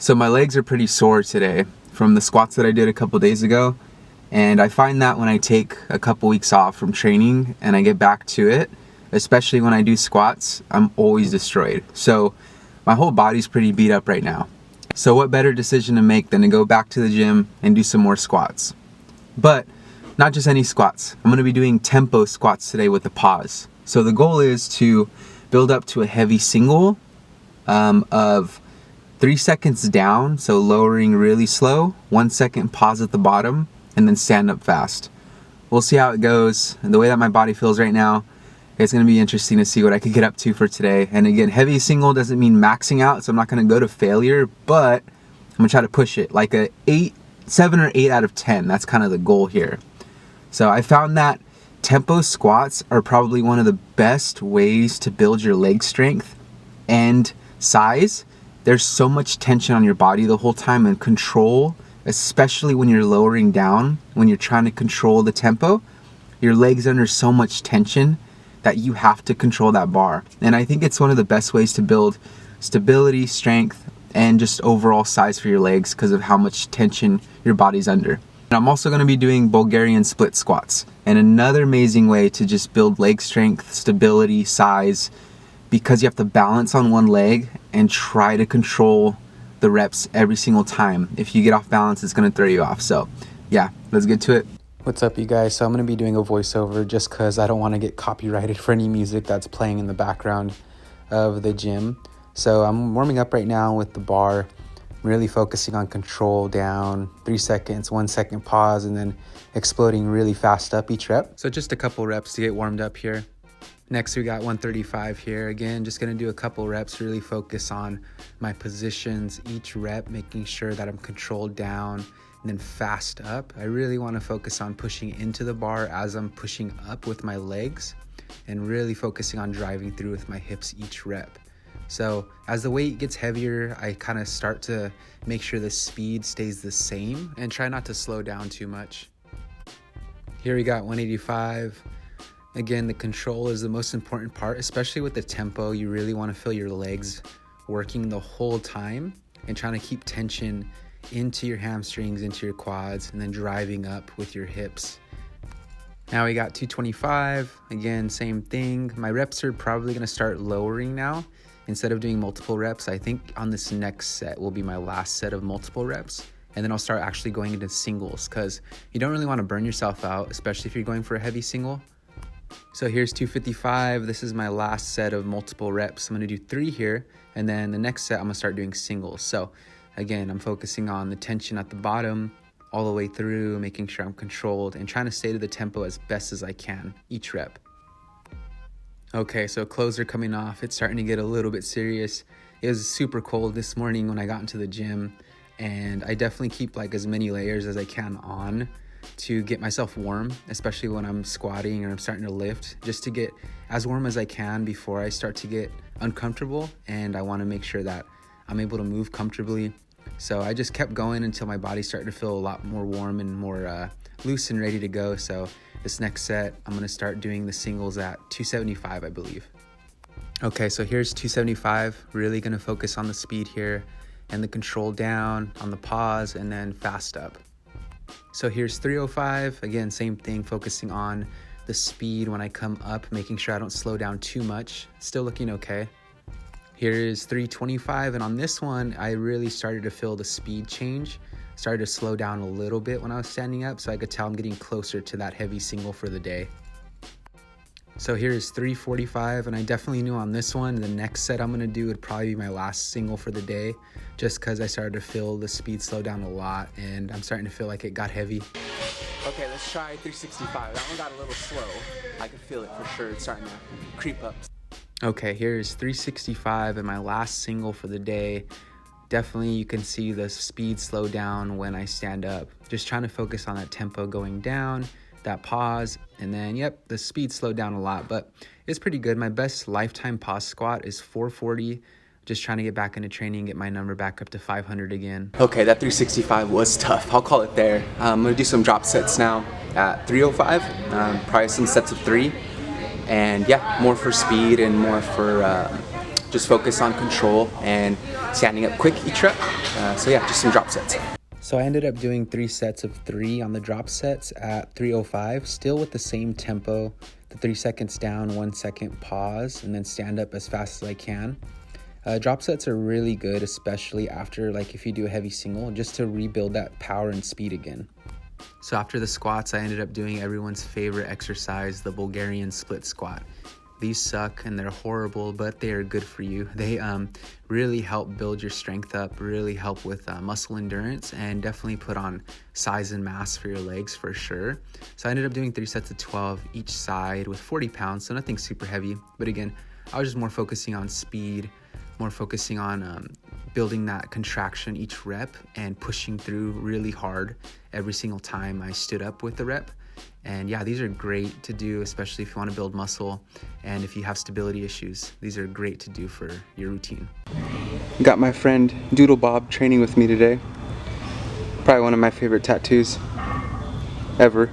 So my legs are pretty sore today from the squats that I did a couple days ago, and I find that when I take a couple weeks off from training and I get back to it, especially when I do squats, I'm always destroyed. So my whole body's pretty beat up right now. So what better decision to make than to go back to the gym and do some more squats. But not just any squats. I'm going to be doing tempo squats today with a pause. So the goal is to build up to a heavy single of 3 seconds down, so lowering really slow, 1 second pause at the bottom, and then stand up fast. We'll see how it goes. And the way that my body feels right now, it's going to be interesting to see what I could get up to for today. And again, heavy single doesn't mean maxing out, so I'm not going to go to failure, but I'm going to try to push it like a 7 or 8 out of 10. That's kind of the goal here. So I found that tempo squats are probably one of the best ways to build your leg strength and size. There's so much tension on your body the whole time, and control, especially when you're lowering down, when you're trying to control the tempo, your legs under so much tension that you have to control that bar. And I think it's one of the best ways to build stability, strength, and just overall size for your legs because of how much tension your body's under. And I'm also going to be doing Bulgarian split squats, and another amazing way to just build leg strength, stability, size, because you have to balance on one leg and try to control the reps every single time. If you get off balance, it's going to throw you off. So yeah, let's get to it. What's up, you guys? So I'm going to be doing a voiceover just because I don't want to get copyrighted for any music that's playing in the background of the gym. So I'm warming up right now with the bar, really focusing on control down, 3 seconds, 1 second pause, and then exploding really fast up each rep. So just a couple reps to get warmed up here. Next, we got 135 here. Again, just gonna do a couple reps, really focus on my positions each rep, making sure that I'm controlled down and then fast up. I really wanna focus on pushing into the bar as I'm pushing up with my legs, and really focusing on driving through with my hips each rep. So as the weight gets heavier, I kind of start to make sure the speed stays the same and try not to slow down too much. Here we got 185. Again, the control is the most important part, especially with the tempo. You really want to feel your legs working the whole time and trying to keep tension into your hamstrings, into your quads, and then driving up with your hips. Now we got 225. Again, same thing. My reps are probably going to start lowering now. Instead of doing multiple reps, I think on this next set will be my last set of multiple reps. And then I'll start actually going into singles because you don't really want to burn yourself out, especially if you're going for a heavy single. So here's 255. This is my last set of multiple reps. I'm going to do 3 here, and then the next set I'm going to start doing singles. So again, I'm focusing on the tension at the bottom all the way through, making sure I'm controlled and trying to stay to the tempo as best as I can each rep. Okay, so clothes are coming off. It's starting to get a little bit serious. It was super cold this morning when I got into the gym, and I definitely keep like as many layers as I can on to get myself warm, especially when I'm squatting or I'm starting to lift, just to get as warm as I can before I start to get uncomfortable. And I want to make sure that I'm able to move comfortably. So I just kept going until my body started to feel a lot more warm and more loose and ready to go. So this next set, I'm going to start doing the singles at 275, I believe. Okay, so here's 275. Really going to focus on the speed here and the control down, on the pause, and then fast up. So here's 305. Again, same thing, focusing on the speed when I come up, making sure I don't slow down too much. Still looking okay. Here is 325, and on this one, I really started to feel the speed change. Started to slow down a little bit when I was standing up, so I could tell I'm getting closer to that heavy single for the day. So here's 345, and I definitely knew on this one, the next set I'm gonna do would probably be my last single for the day, just because I started to feel the speed slow down a lot, and I'm starting to feel like it got heavy. Okay, let's try 365. That one got a little slow. I can feel it for sure. It's starting to creep up. Okay, here's 365 and my last single for the day. Definitely you can see the speed slow down when I stand up. Just trying to focus on that tempo going down, that pause, and then yep, the speed slowed down a lot, but it's pretty good. My best lifetime pause squat is 440. Just trying to get back into training, get my number back up to 500 again. Okay, that 365 was tough. I'll call it there. I'm gonna do some drop sets now at 305, probably some sets of 3. And yeah, more for speed and more for just focus on control and standing up quick each rep. So yeah, just some drop sets. So I ended up doing 3 sets of 3 on the drop sets at 305, still with the same tempo, the 3 seconds down, 1 second pause, and then stand up as fast as I can. Drop sets are really good, especially after, like, if you do a heavy single, just to rebuild that power and speed again. So after the squats, I ended up doing everyone's favorite exercise, the Bulgarian split squat. These suck and they're horrible, but they are good for you. They really help build your strength up, really help with muscle endurance, and definitely put on size and mass for your legs for sure. So I ended up doing 3 sets of 12 each side with 40 pounds, so nothing super heavy. But again, I was just more focusing on speed, more focusing on building that contraction each rep and pushing through really hard every single time I stood up with the rep. And yeah, these are great to do, especially if you want to build muscle and if you have stability issues. These are great to do for your routine. Got my friend Doodle Bob training with me today. Probably one of my favorite tattoos ever.